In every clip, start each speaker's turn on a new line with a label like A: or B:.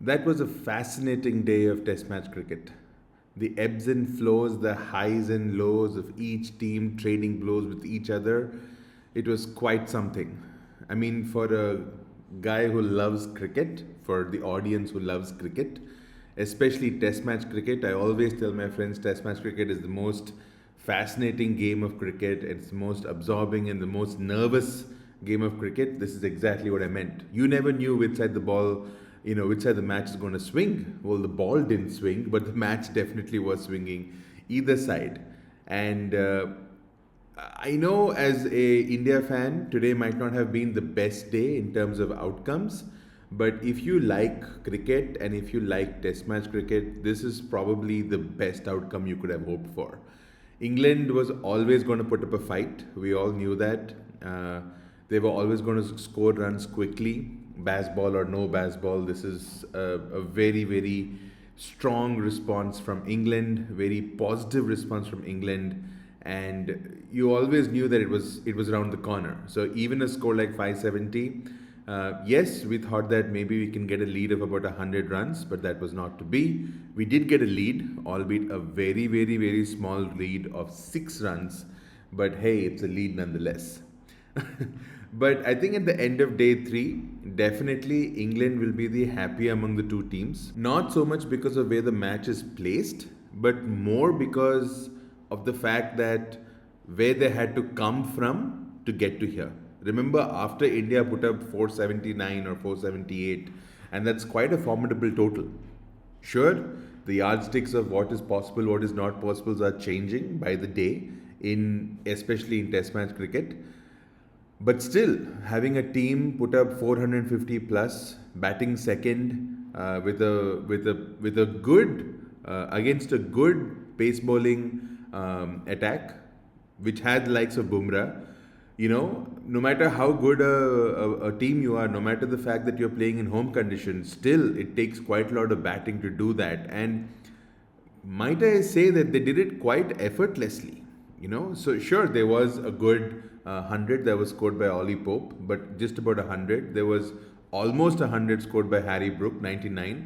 A: That was a fascinating day of Test match cricket. The ebbs and flows, the highs and lows of each team trading blows with each other, it was quite something. I mean, for a guy who loves cricket, for the audience who loves cricket, especially Test match cricket, I always tell my friends Test match cricket is the most fascinating game of cricket. It's the most absorbing and the most nervous game of cricket. This is exactly what I meant. You never knew which side the ball, which side the match is going to swing. Well, the ball didn't swing, but the match definitely was swinging either side. And I know as a India fan, today might not have been the best day in terms of outcomes. But if you like cricket and if you like Test match cricket, this is probably the best outcome you could have hoped for. England was always going to put up a fight. We all knew that. They were always going to score runs quickly, baseball or no baseball. This is a very, very strong response from England, very positive response from England, and you always knew that it was around the corner. So even a score like 570, yes, we thought that maybe we can get a lead of about 100 runs, but that was not to be. We did get a lead, albeit a very, very, very small lead of 6 runs, but hey, it's a lead nonetheless. But I think at the end of day three, definitely England will be the happy among the two teams. Not so much because of where the match is placed, but more because of the fact that where they had to come from to get to here. Remember, after India put up 479 or 478, and that's quite a formidable total. Sure, the yardsticks of what is possible, what is not possible are changing by the day, in especially in Test match cricket. But still, having a team put up 450 plus, batting second with a good against a good pace bowling attack, which had the likes of Bumrah. No matter how good a team you are, no matter the fact that you're playing in home conditions, still it takes quite a lot of batting to do that. And might I say that they did it quite effortlessly, So sure, there was a good 100 that was scored by Ollie Pope, but just about 100. There was almost 100 scored by Harry Brook, 99.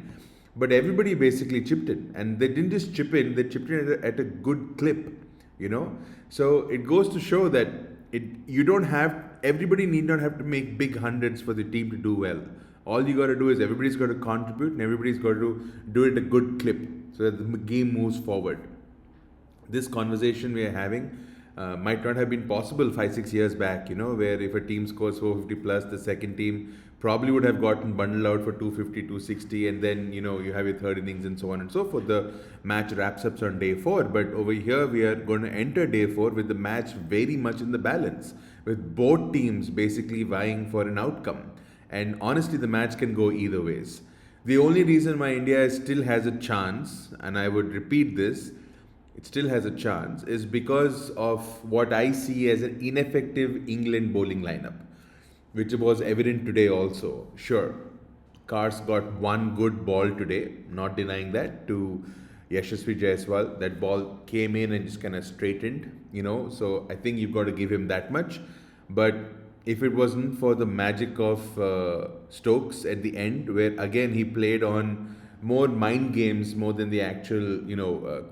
A: But everybody basically chipped in, and they didn't just chip in; they chipped in at a good clip, So it goes to show that you don't have everybody need not have to make big hundreds for the team to do well. All you got to do is everybody's got to contribute and everybody's got to do it a good clip so that the game moves forward. This conversation we are having might not have been possible 5-6 years back, where if a team scores 450 plus, the second team probably would have gotten bundled out for 250, 260, and then you have your third innings and so on and so forth. The match wraps up on day four, but over here we are going to enter day four with the match very much in the balance, with both teams basically vying for an outcome. And honestly, the match can go either ways. The only reason why India still has a chance, and I would repeat this, it still has a chance, is because of what I see as an ineffective England bowling lineup, which was evident today also. Sure, Cars got one good ball today, not denying that, to Yashasvi Jaiswal. That ball came in and just kind of straightened, so I think you've got to give him that much. But if it wasn't for the magic of Stokes at the end, where again he played on more mind games more than the actual,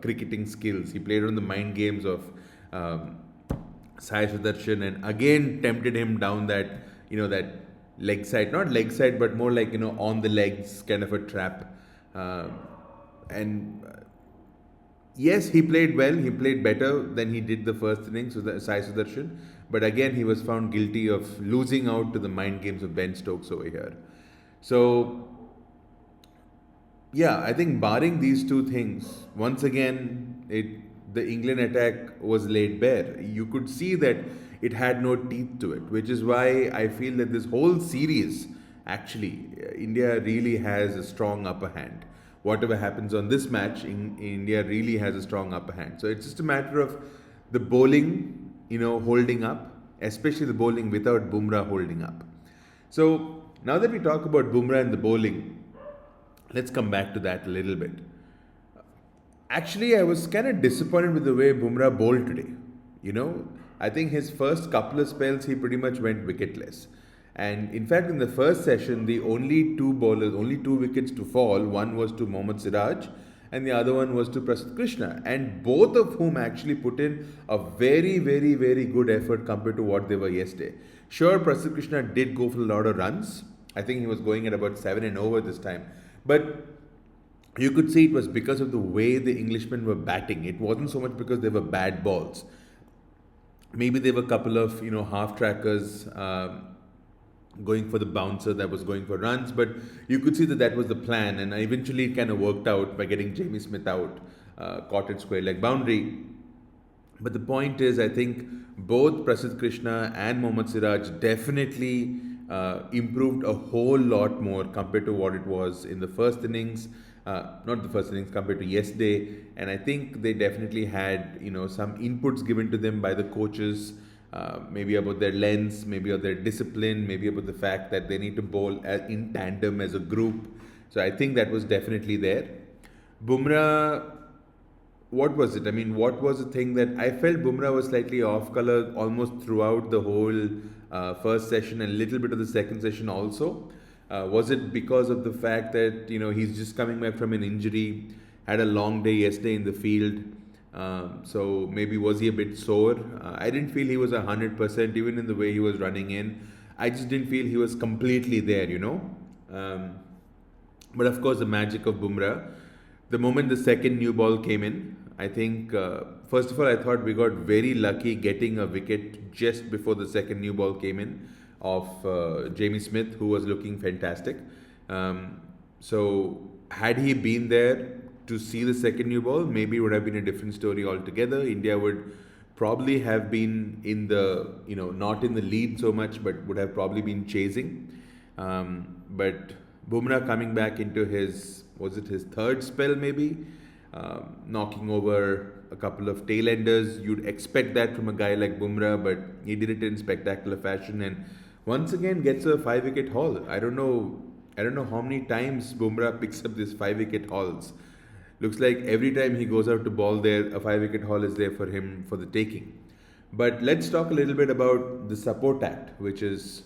A: cricketing skills. He played on the mind games of Sai Sudarshan and again tempted him down that, that leg side, not leg side, but more like, on the legs kind of a trap. And yes, he played well. He played better than he did the first innings, Sai Sudarshan. But again, he was found guilty of losing out to the mind games of Ben Stokes over here. So yeah, I think barring these two things, once again, the England attack was laid bare. You could see that it had no teeth to it, which is why I feel that this whole series, actually, India really has a strong upper hand. Whatever happens on this match, India really has a strong upper hand. So it's just a matter of the bowling, holding up, especially the bowling without Bumrah holding up. So now that we talk about Bumrah and the bowling, let's come back to that a little bit. Actually, I was kind of disappointed with the way Bumrah bowled today. I think his first couple of spells, he pretty much went wicketless. And in fact, in the first session, the only two bowlers, only two wickets to fall, one was to Mohammad Siraj and the other one was to Prasidh Krishna. And both of whom actually put in a very, very, very good effort compared to what they were yesterday. Sure, Prasidh Krishna did go for a lot of runs. I think he was going at about 7 and over this time. But you could see it was because of the way the Englishmen were batting. It wasn't so much because they were bad balls. Maybe there were a couple of half trackers going for the bouncer that was going for runs, but you could see that that was the plan, and eventually it kind of worked out by getting Jamie Smith out, caught at square leg boundary. But the point is, I think both Prasidh Krishna and Mohammad Siraj definitely improved a whole lot more compared to what it was in the first innings. Not the first innings, compared to yesterday. And I think they definitely had some inputs given to them by the coaches, maybe about their lengths, maybe about their discipline, maybe about the fact that they need to bowl in tandem as a group. So I think that was definitely there. Bumrah, what was it? I mean, what was the thing that I felt Bumrah was slightly off color almost throughout the whole first session and a little bit of the second session also? Was it because of the fact that he's just coming back from an injury, had a long day yesterday in the field, so maybe was he a bit sore? I didn't feel he was 100% even in the way he was running in. I just didn't feel he was completely there. But of course, the magic of Bumrah. The moment the second new ball came in, I think, first of all, I thought we got very lucky getting a wicket just before the second new ball came in of Jamie Smith, who was looking fantastic. So, had he been there to see the second new ball, maybe it would have been a different story altogether. India would probably have been in the, not in the lead so much, but would have probably been chasing. But Bumrah coming back into his, was it his third spell maybe? Knocking over a couple of tailenders. You'd expect that from a guy like Bumrah, but he did it in spectacular fashion and once again gets a 5-wicket haul. I don't know how many times Bumrah picks up these 5-wicket hauls. Looks like every time he goes out to bowl there, a 5-wicket haul is there for him for the taking. But let's talk a little bit about the support act, which is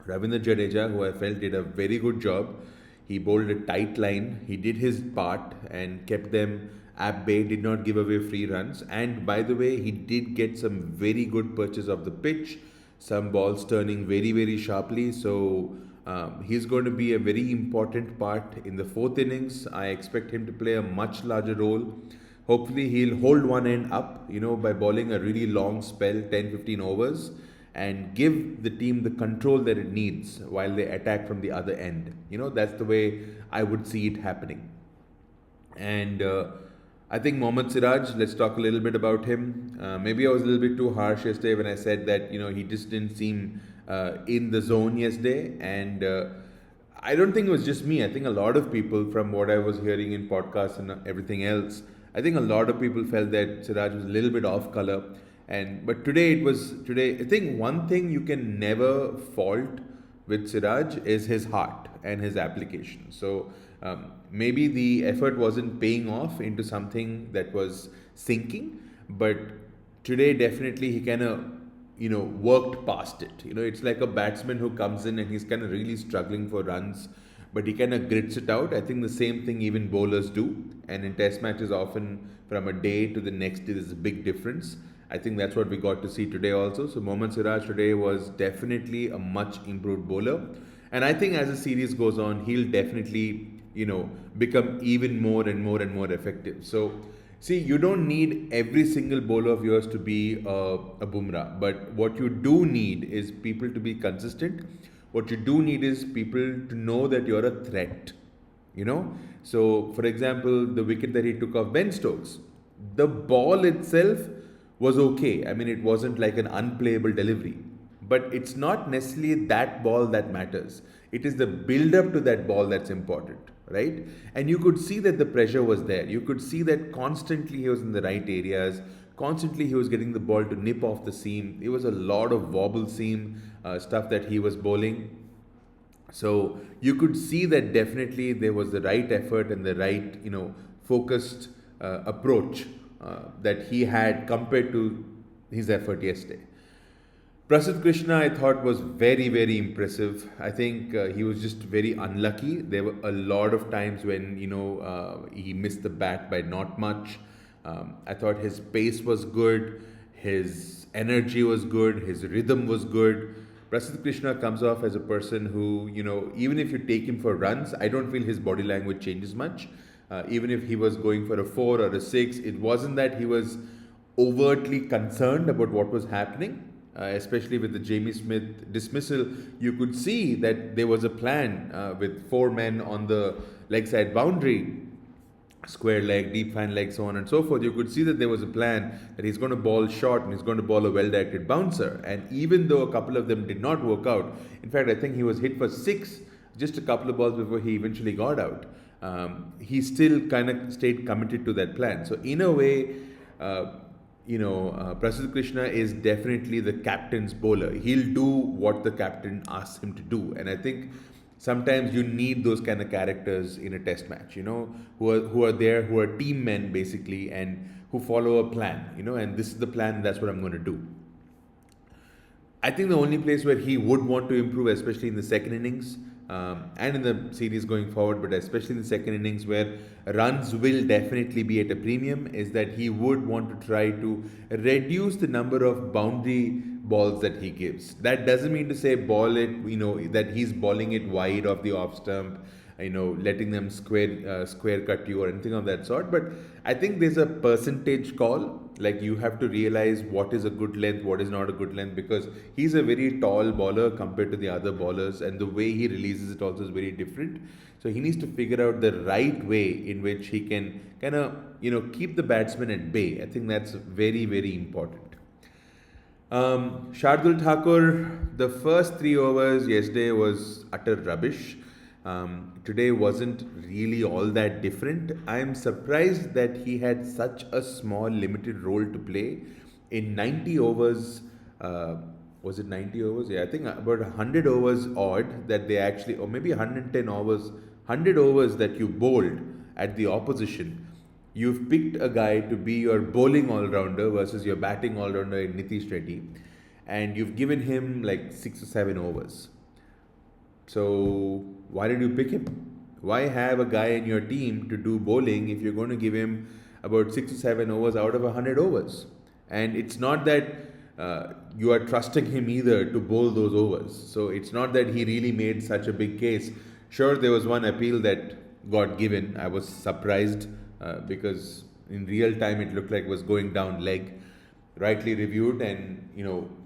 A: Ravindra Jadeja, who I felt did a very good job. He bowled a tight line. He did his part and kept them at bay, did not give away free runs. And by the way, he did get some very good perches of the pitch, some balls turning very, very sharply. So he's going to be a very important part in the fourth innings. I expect him to play a much larger role. Hopefully, he'll hold one end up, by bowling a really long spell, 10-15 overs, and give the team the control that it needs while they attack from the other end. That's the way I would see it happening. And I think Mohammad Siraj, let's talk a little bit about him. Maybe I was a little bit too harsh yesterday when I said that, he just didn't seem in the zone yesterday. And I don't think it was just me. I think a lot of people, from what I was hearing in podcasts and everything else, I think a lot of people felt that Siraj was a little bit off color. But today, I think one thing you can never fault with Siraj is his heart and his application. So maybe the effort wasn't paying off into something that was sinking, but today definitely he kind of worked past it. It's like a batsman who comes in and he's kind of really struggling for runs, but he kind of grits it out. I think the same thing even bowlers do, and in test matches often from a day to the next day there's a big difference. I think that's what we got to see today also. So Mohammad Siraj today was definitely a much improved bowler. And I think as the series goes on, he'll definitely, become even more and more and more effective. So, see, you don't need every single bowler of yours to be a Bumrah. But what you do need is people to be consistent. What you do need is people to know that you're a threat. So, for example, the wicket that he took off Ben Stokes, the ball itself was okay. I mean, it wasn't like an unplayable delivery. But it's not necessarily that ball that matters. It is the build up to that ball that's important, right? And you could see that the pressure was there. You could see that constantly he was in the right areas. Constantly he was getting the ball to nip off the seam. It was a lot of wobble seam stuff that he was bowling. So you could see that definitely there was the right effort and the right, focused approach that he had compared to his effort yesterday. Prasidh Krishna, I thought, was very, very impressive. I think he was just very unlucky. There were a lot of times when he missed the bat by not much. I thought his pace was good, his energy was good, his rhythm was good. Prasidh Krishna comes off as a person who, even if you take him for runs, I don't feel his body language changes much. Even if he was going for a four or a six, it wasn't that he was overtly concerned about what was happening. Especially with the Jamie Smith dismissal, you could see that there was a plan with four men on the leg side boundary, square leg, deep fine leg, so on and so forth. You could see that there was a plan that he's going to ball short and he's going to ball a well directed bouncer. And even though a couple of them did not work out, in fact, I think he was hit for six just a couple of balls before he eventually got out. He still kind of stayed committed to that plan. So, in a way, Prasidh Krishna is definitely the captain's bowler. He'll do what the captain asks him to do, and I think sometimes you need those kind of characters in a test match. Who are there, who are team men basically, and who follow a plan. And this is the plan. That's what I'm going to do. I think the only place where he would want to improve, especially in the second innings and in the series going forward, but especially in the second innings where runs will definitely be at a premium, is that he would want to try to reduce the number of boundary balls that he gives. That doesn't mean to say ball it, that he's balling it wide off the off stump, letting them square cut you or anything of that sort. But I think there's a percentage call. Like, you have to realize what is a good length, what is not a good length, because he's a very tall bowler compared to the other bowlers, and the way he releases it also is very different. So he needs to figure out the right way in which he can kind of keep the batsman at bay. I think that's very, very important. Shardul Thakur, the first 3 overs yesterday was utter rubbish. Today wasn't really all that different. I am surprised that he had such a small, limited role to play in 90 overs. Was it 90 overs? Yeah, I think about 100 overs odd that they actually, or maybe 110 overs, 100 overs that you bowled at the opposition. You've picked a guy to be your bowling all-rounder versus your batting all-rounder in Nitish Reddy, and you've given him like 6 or 7 overs. So why did you pick him? Why have a guy in your team to do bowling if you're going to give him about 6 or 7 overs out of 100 overs? And it's not that you are trusting him either to bowl those overs. So it's not that he really made such a big case. Sure, there was one appeal that got given. I was surprised because in real time it looked like it was going down leg, rightly reviewed and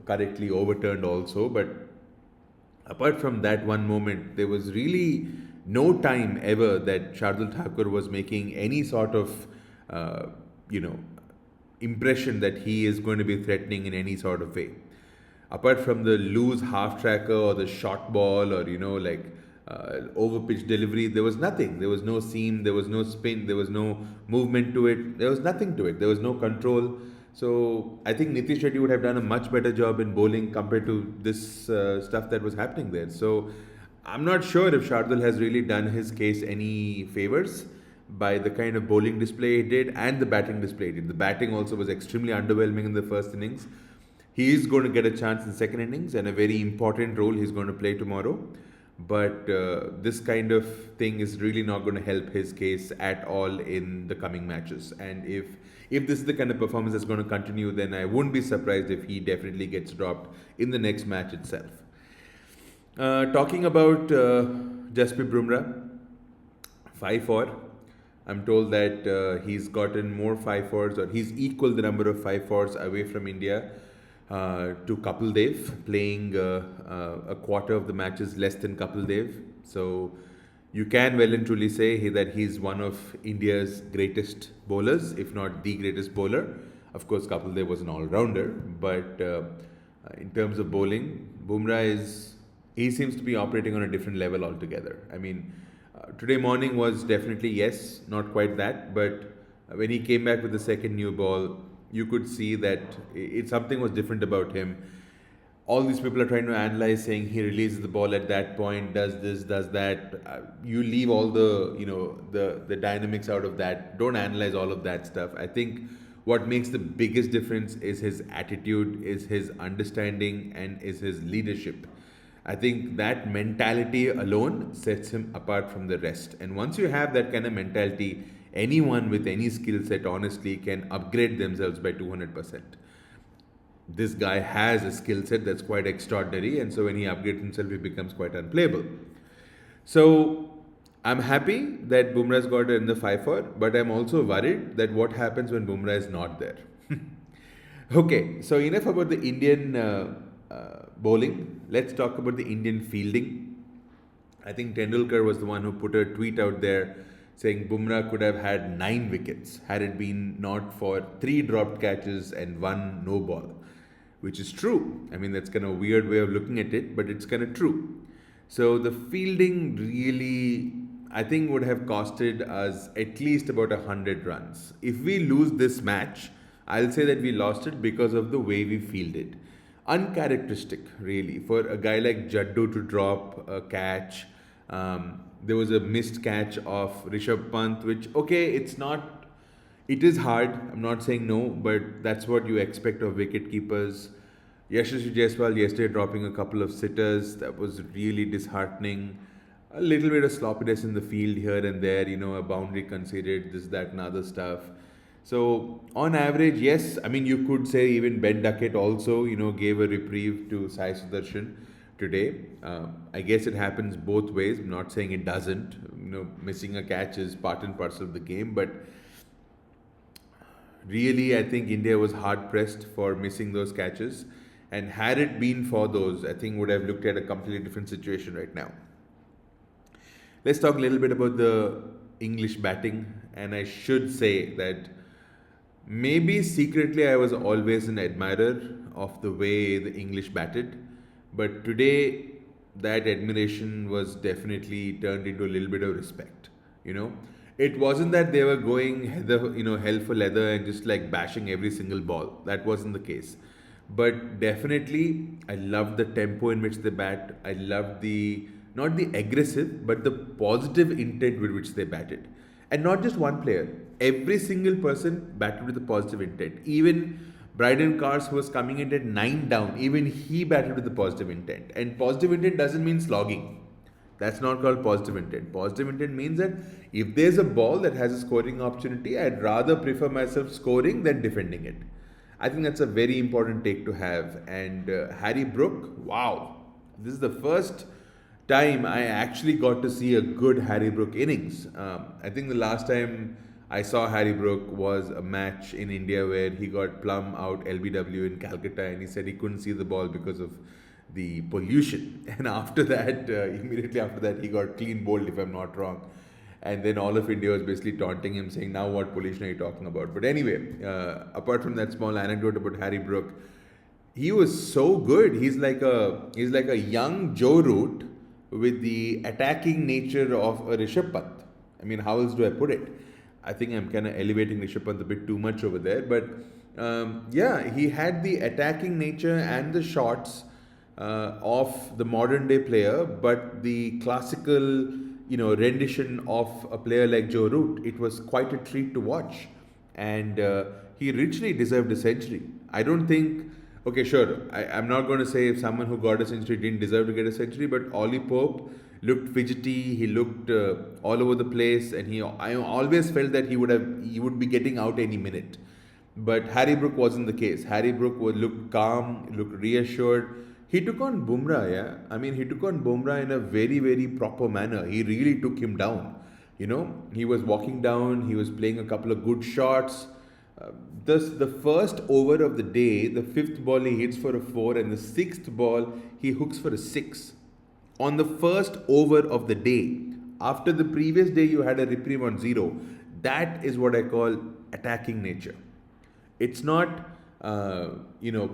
A: correctly overturned also. But apart from that one moment, there was really no time ever that Shardul Thakur was making any sort of, impression that he is going to be threatening in any sort of way. Apart from the loose half tracker or the short ball or, over pitch delivery, there was nothing. There was no seam, there was no spin, there was no movement to it, there was nothing to it, there was no control. So I think Nitish Reddy would have done a much better job in bowling compared to this stuff that was happening there. So I'm not sure if Shardul has really done his case any favors by the kind of bowling display he did and the batting display he did. The batting also was extremely underwhelming in the first innings. He is going to get a chance in the second innings and a very important role he's going to play tomorrow. But this kind of thing is really not going to help his case at all in the coming matches. And if this is the kind of performance that's going to continue, then I wouldn't be surprised if he definitely gets dropped in the next match itself. Talking about Jasprit Bumrah, 5-4. I'm told that he's gotten more 5-4s, or he's equal the number of 5-4s away from India to Kapil Dev, playing a quarter of the matches less than Kapil Dev. So you can well and truly say that he's one of India's greatest bowlers, if not the greatest bowler. Of course, Kapil Dev was an all-rounder, but in terms of bowling, Bumrah he seems to be operating on a different level altogether. I mean, today morning was definitely, yes, not quite that, but when he came back with the second new ball, you could see that something was different about him. All these people are trying to analyze, saying he releases the ball at that point, does this, does that. You leave all the the dynamics out of that. Don't analyze all of that stuff. I think What makes the biggest difference is his attitude, is his understanding, and is his leadership. I think that mentality alone sets him apart from the rest. And once you have that kind of mentality, anyone with any skill set honestly can upgrade themselves by 200%. This guy has a skill set that's quite extraordinary, and so when he upgrades himself, he becomes quite unplayable. So I'm happy that Bumrah's got in the 5 for, but I'm also worried that what happens when Bumrah is not there. Okay, so enough about the Indian bowling. Let's talk about the Indian fielding. I think Tendulkar was the one who put a tweet out there saying Bumrah could have had 9 wickets had it been not for 3 dropped catches and 1 no ball, which is true. I mean, that's kind of a weird way of looking at it, but it's kind of true. So the fielding really, I think, would have costed us at least about 100 runs. If we lose this match, I'll say that we lost it because of the way we fielded. Uncharacteristic, really, for a guy like Jaddu to drop a catch. There was a missed catch of Rishabh Pant, which, okay, it's not, it is hard. I'm not saying no, but that's what you expect of wicket keepers. Yashasvi Jaiswal yesterday dropping a couple of sitters. That was really disheartening. A little bit of sloppiness in the field here and there, a boundary conceded, this, that, and other stuff. So, on average, yes, I mean, you could say even Ben Duckett also, gave a reprieve to Sai Sudarshan today. I guess it happens both ways. I'm not saying it doesn't. Missing a catch is part and parcel of the game, but really, I think India was hard pressed for missing those catches. And had it been for those, I think would have looked at a completely different situation right now. Let's talk a little bit about the English batting. And I should say that maybe secretly I was always an admirer of the way the English batted. But today, that admiration was definitely turned into a little bit of respect. It wasn't that they were going hell for leather and just like bashing every single ball. That wasn't the case. But definitely, I loved the tempo in which they bat. I loved the, not the aggressive, but the positive intent with which they batted. And not just one player. Every single person batted with a positive intent. Even Bryden Cars, who was coming in at 9 down, even he batted with a positive intent. And positive intent doesn't mean slogging. That's not called positive intent. Positive intent means that if there's a ball that has a scoring opportunity, I'd rather prefer myself scoring than defending it. I think that's a very important take to have. And Harry Brook, wow, this is the first time I actually got to see a good Harry Brook innings. I think the last time I saw Harry Brook was a match in India where he got plumb out LBW in Calcutta, and he said he couldn't see the ball because of the pollution. And after that, immediately after that, he got clean bowled, if I'm not wrong. And then all of India was basically taunting him, saying, now what pollution are you talking about? But anyway, apart from that small anecdote about Harry Brook, he was so good. He's like a young Joe Root with the attacking nature of a Rishabh Pant. I mean, how else do I put it? I think I'm kind of elevating Rishabh Pant a bit too much over there. But yeah, he had the attacking nature and the shots of the modern day player, but the classical rendition of a player like Joe Root. It was quite a treat to watch, and he richly deserved a century. I don't think. Okay, sure. I'm not going to say if someone who got a century didn't deserve to get a century, but Ollie Pope looked fidgety. He looked all over the place, and I always felt that he would be getting out any minute. But Harry Brook wasn't the case. Harry Brook looked calm, looked reassured. He took on Bumrah, yeah. I mean, he took on Bumrah in a very, very proper manner. He really took him down. He was walking down, he was playing a couple of good shots. Thus, the first over of the day, the fifth ball he hits for a 4, and the sixth ball he hooks for a 6. On the first over of the day, after the previous day you had a reprieve on 0, that is what I call attacking nature. It's not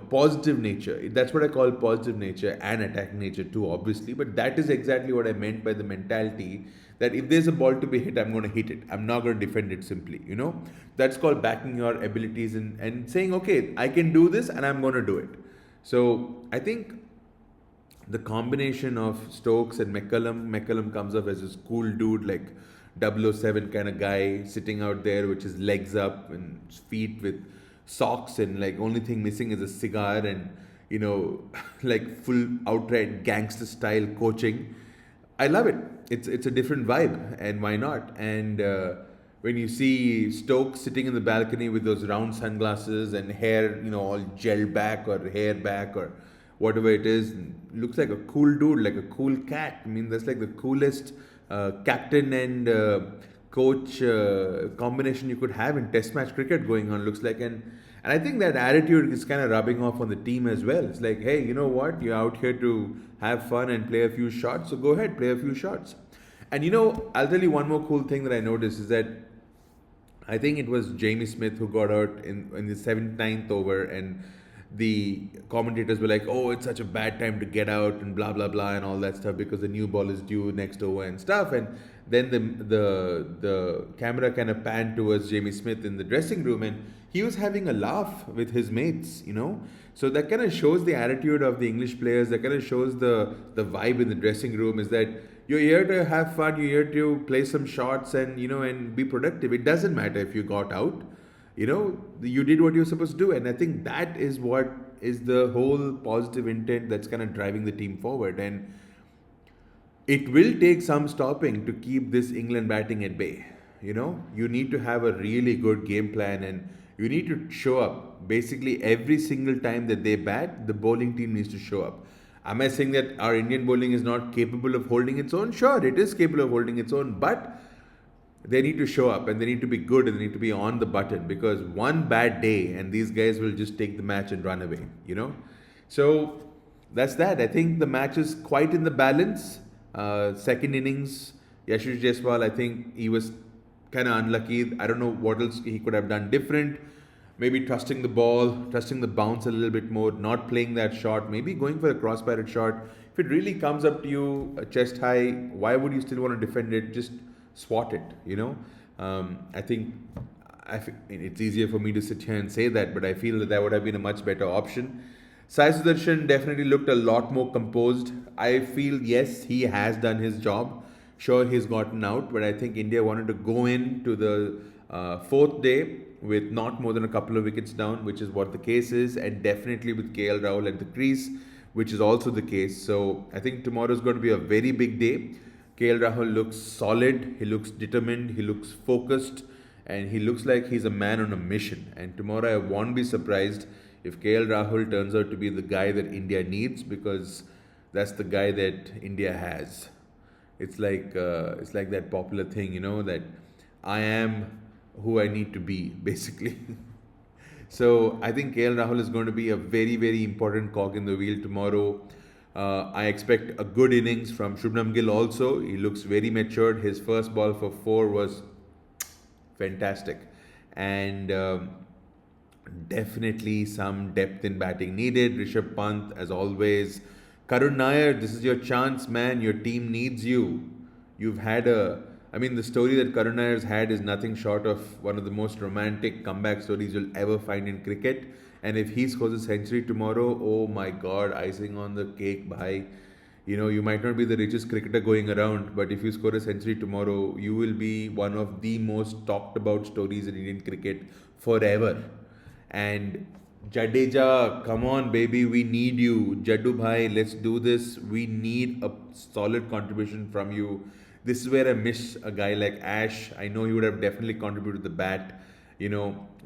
A: positive nature. That's what I call positive nature and attacking nature too, obviously. But that is exactly what I meant by the mentality that if there's a ball to be hit, I'm going to hit it. I'm not going to defend it simply. That's called backing your abilities and saying, okay, I can do this and I'm going to do it. So I think the combination of Stokes and McCullum comes off as a cool dude, like 007 kind of guy sitting out there with his legs up and feet with socks, and like only thing missing is a cigar, and you know, like full outright gangster style coaching. I love it. It's a different vibe, and why not? And when you see Stokes sitting in the balcony with those round sunglasses and hair, all gel back or hair back or whatever it is, looks like a cool dude, like a cool cat. I mean, that's like the coolest captain and coach combination you could have in Test match cricket going on. Looks like, and I think that attitude is kind of rubbing off on the team as well. It's like, hey, you know what? You're out here to have fun and play a few shots, so go ahead, play a few shots. And I'll tell you one more cool thing that I noticed is that I think it was Jamie Smith who got out in the 79th over, and the commentators were like, "Oh, it's such a bad time to get out," and blah blah blah and all that stuff because the new ball is due next over and stuff. And then the camera kind of panned towards Jamie Smith in the dressing room, and he was having a laugh with his mates. So that kind of shows the attitude of the English players. That kind of shows the vibe in the dressing room is that you're here to have fun. You're here to play some shots and be productive. It doesn't matter if you got out. You did what you're supposed to do, and I think that is what is the whole positive intent that's kind of driving the team forward. And it will take some stopping to keep this England batting at bay. You need to have a really good game plan, and you need to show up. Basically, every single time that they bat, the bowling team needs to show up. Am I saying that our Indian bowling is not capable of holding its own? Sure, it is capable of holding its own, but they need to show up and they need to be good and they need to be on the button, because one bad day and these guys will just take the match and run away. So that's that. I think the match is quite in the balance. Second innings, Yashish Jaiswal, I think he was kind of unlucky. I don't know what else he could have done different. Maybe trusting the ball, trusting the bounce a little bit more, not playing that shot, maybe going for a cross-barrel shot. If it really comes up to you chest high, why would you still want to defend it? Just swat it. I think it's easier for me to sit here and say that, but I feel that would have been a much better option. Sai Sudarshan definitely looked a lot more composed. I feel, yes, he has done his job. Sure, he's gotten out, but I think India wanted to go into the fourth day with not more than a couple of wickets down, which is what the case is, and definitely with KL Rahul at the crease, which is also the case. So I think tomorrow is going to be a very big day. KL Rahul looks solid, he looks determined, he looks focused, and he looks like he's a man on a mission. And tomorrow I won't be surprised if KL Rahul turns out to be the guy that India needs, because that's the guy that India has. It's like that popular thing, that I am who I need to be, basically. So I think KL Rahul is going to be a very, very important cog in the wheel tomorrow. I expect a good innings from Shubman Gill also. He looks very matured. His first ball for 4 was fantastic. And definitely some depth in batting needed. Rishabh Pant, as always. Karun Nair, this is your chance, man. Your team needs you. The story that Karun Nair has had is nothing short of one of the most romantic comeback stories you'll ever find in cricket. And if he scores a century tomorrow, oh my God, icing on the cake, bhai. You might not be the richest cricketer going around, but if you score a century tomorrow, you will be one of the most talked about stories in Indian cricket forever. And Jadeja, come on, baby, we need you. Jaddu bhai, let's do this. We need a solid contribution from you. This is where I miss a guy like Ash. I know he would have definitely contributed the bat,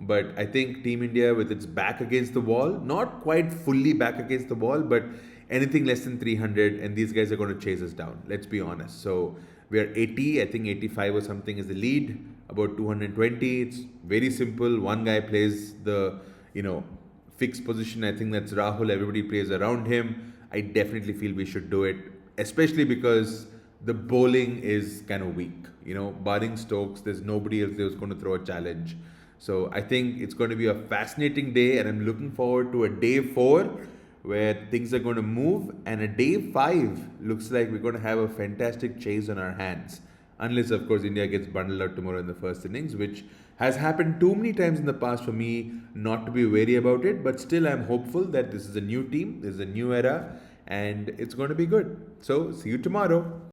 A: but I think Team India, with its back against the wall, not quite fully back against the wall, but anything less than 300, and these guys are going to chase us down. Let's be honest. So we are 80, I think 85 or something is the lead, about 220. It's very simple. One guy plays the, fixed position. I think that's Rahul. Everybody plays around him. I definitely feel we should do it, especially because the bowling is kind of weak. Barring Stokes, there's nobody else who's going to throw a challenge. So I think it's going to be a fascinating day, and I'm looking forward to a day 4 where things are going to move, and a day 5 looks like we're going to have a fantastic chase on our hands. Unless, of course, India gets bundled out tomorrow in the first innings, which has happened too many times in the past for me not to be wary about it. But still, I'm hopeful that this is a new team, this is a new era, and it's going to be good. So, see you tomorrow.